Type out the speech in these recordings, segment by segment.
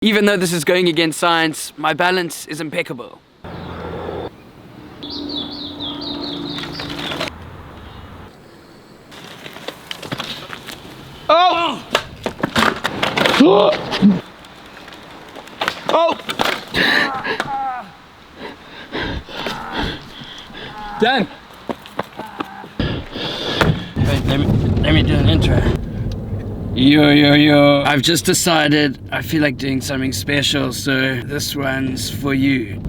Even though this is going against science, my balance is impeccable. Oh! Oh! Dan! Wait, let me do an intro. Yo. I've just decided I feel like doing something special, so this one's for you.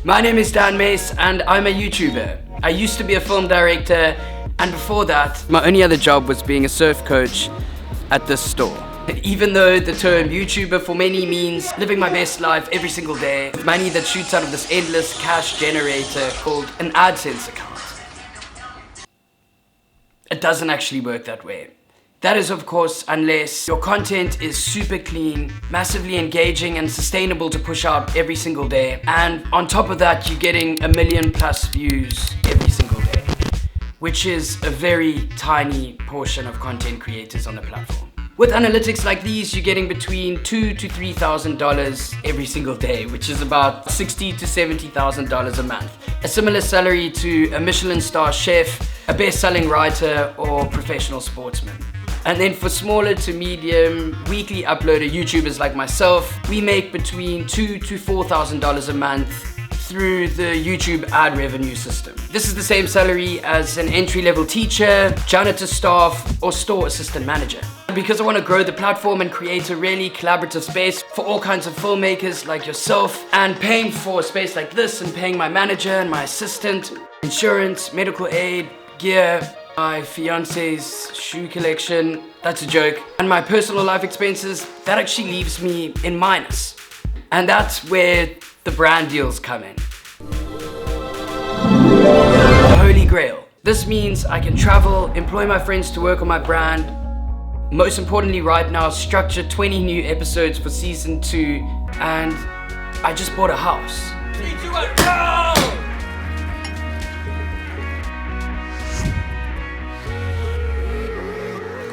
My name is Dan Mace and I'm a YouTuber. I used to be a film director, and before that, my only other job was being a surf coach at this store. Even though the term YouTuber for many means living my best life every single day with money that shoots out of this endless cash generator called an AdSense account. It doesn't actually work that way. That is, of course, unless your content is super clean, massively engaging and sustainable to push out every single day. And on top of that, you're getting 1 million+ views every single day, which is a very tiny portion of content creators on the platform. With analytics like these, you're getting between $2,000 to $3,000 every single day, which is about $60,000 to $70,000 a month. A similar salary to a Michelin star chef, a best-selling writer, or professional sportsman. And then for smaller to medium weekly uploader YouTubers like myself, we make between $2,000 to $4,000 a month through the YouTube ad revenue system. This is the same salary as an entry-level teacher, janitor staff, or store assistant manager. Because I want to grow the platform and create a really collaborative space for all kinds of filmmakers like yourself, and paying for a space like this and paying my manager and my assistant, insurance, medical aid, gear, my fiance's shoe collection, that's a joke, and my personal life expenses, that actually leaves me in minus. And that's where the brand deals come in. The Holy Grail. This means I can travel, employ my friends to work on my brand. Most importantly right now, structure 20 new episodes for season 2, and I just bought a house. 3, 2, 1, go!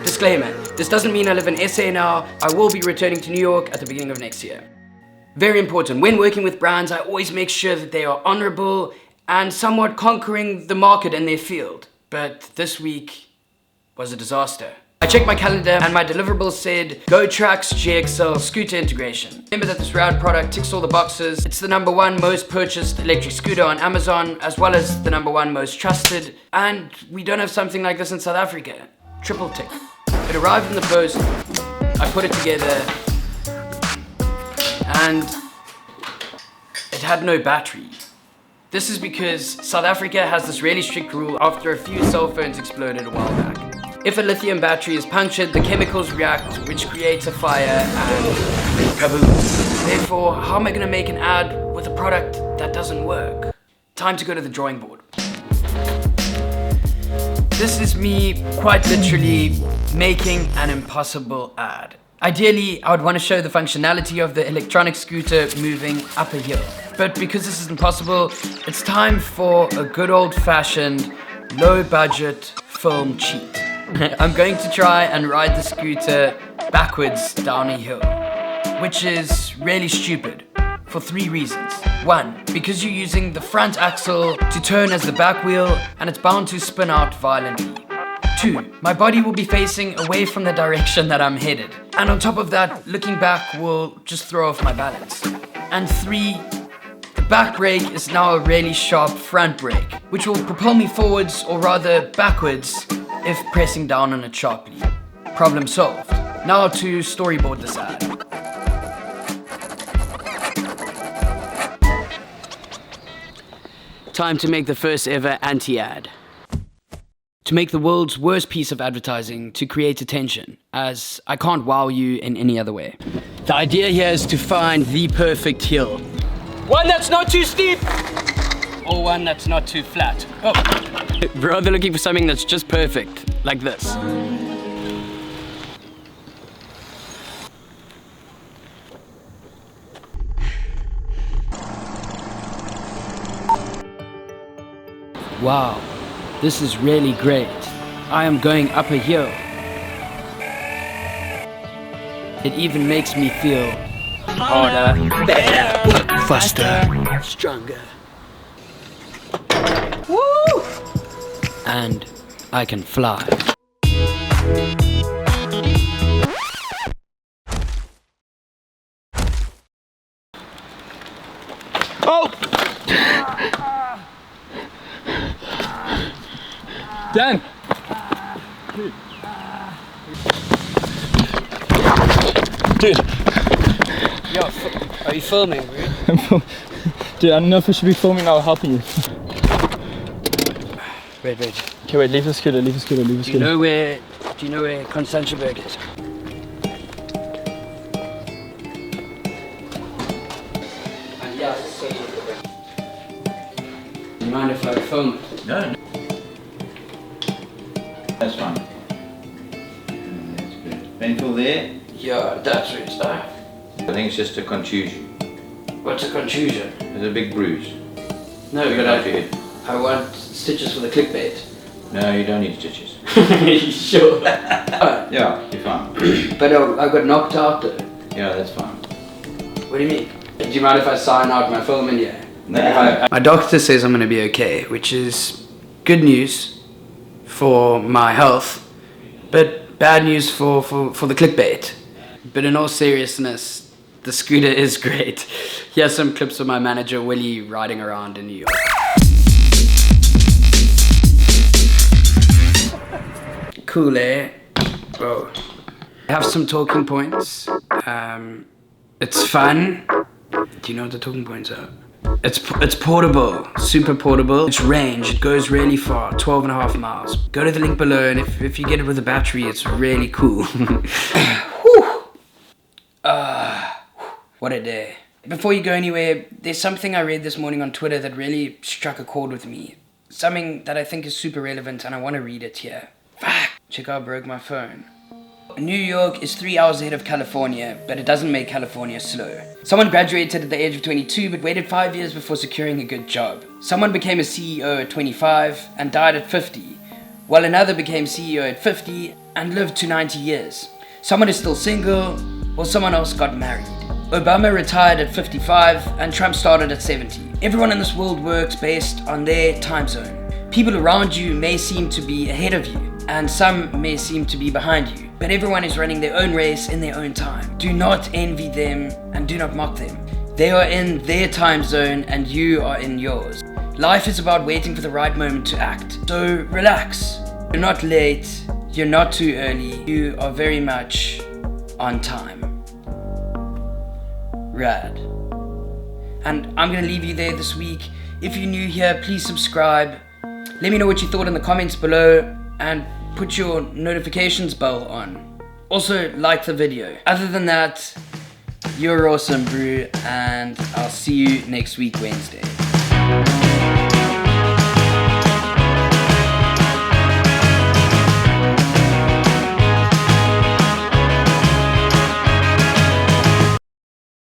Disclaimer, this doesn't mean I live in SA now. I will be returning to New York at the beginning of next year. Very important, when working with brands, I always make sure that they are honorable and somewhat conquering the market in their field. But this week was a disaster. I checked my calendar and my deliverables said, Go Tracks GXL scooter integration. Remember that this rad product ticks all the boxes. It's the #1 most purchased electric scooter on Amazon, as well as the #1 most trusted. And we don't have something like this in South Africa. Triple tick. It arrived in the post, I put it together, and it had no battery. This is because South Africa has this really strict rule after a few cell phones exploded a while back. If a lithium battery is punctured, the chemicals react, which creates a fire and kaboom. Therefore, how am I gonna make an ad with a product that doesn't work? Time to go to the drawing board. This is me quite literally making an impossible ad. Ideally, I would want to show the functionality of the electronic scooter moving up a hill. But because this is impossible, it's time for a good old-fashioned, low-budget film cheat. I'm going to try and ride the scooter backwards down a hill, which is really stupid for 3 reasons. 1, because you're using the front axle to turn as the back wheel and it's bound to spin out violently. 2, my body will be facing away from the direction that I'm headed. And on top of that, looking back will just throw off my balance. And 3, the back brake is now a really sharp front brake, which will propel me forwards or rather backwards if pressing down on it sharply. Problem solved. Now to storyboard this ad. Time to make the first ever anti-ad. To make the world's worst piece of advertising to create attention, as I can't wow you in any other way. The idea here is to find the perfect hill. One that's not too steep, or one that's not too flat. Oh, rather looking for something that's just perfect, like this. Wow, this is really great. I am going up a hill. It even makes me feel harder, better, faster, stronger. Woo! And I can fly. Oh! Dan! Dude! Yo, are you filming, bro? Dude, I don't know if I should be filming now or helping you. Wait. Okay, wait, leave the scooter, leave the scooter. Do you know where Constantiaberg is? Do you mind if I film it? No. That's fine. That's good. Painful there? Yeah, that's where it's at. I think it's just a contusion. What's a contusion? It's a big bruise. No, Big but above your head. I want stitches for the clickbait. No, you don't need stitches. Sure. Yeah, you're fine. But I got knocked out though. Yeah, that's fine. What do you mean? Do you mind if I sign out my film in here? No. My doctor says I'm going to be okay, which is good news for my health, but bad news for the clickbait. But in all seriousness, the scooter is great. Here's some clips of my manager Willie riding around in New York. Cool, eh? Whoa. I have some talking points. It's fun. Do you know what the talking points are? It's portable, super portable. It's range, it goes really far, 12.5 miles. Go to the link below, and if you get it with a battery, it's really cool. What a day. Before you go anywhere, there's something I read this morning on Twitter that really struck a chord with me. Something that I think is super relevant, and I want to read it here. Fuck! Check out, I broke my phone. New York is 3 hours ahead of California, but it doesn't make California slow. Someone graduated at the age of 22 but waited 5 years before securing a good job. Someone became a CEO at 25 and died at 50, while another became CEO at 50 and lived to 90 years. Someone is still single, while someone else got married. Obama retired at 55 and Trump started at 70. Everyone in this world works based on their time zone. People around you may seem to be ahead of you, and some may seem to be behind you. But everyone is running their own race in their own time. Do not envy them and do not mock them. They are in their time zone and you are in yours. Life is about waiting for the right moment to act. So relax. You're not late. You're not too early. You are very much on time. Rad. And I'm gonna leave you there this week. If you're new here, please subscribe. Let me know what you thought in the comments below and put your notifications bell on. Also, like the video. Other than that, you're awesome, brew, and I'll see you next week, Wednesday.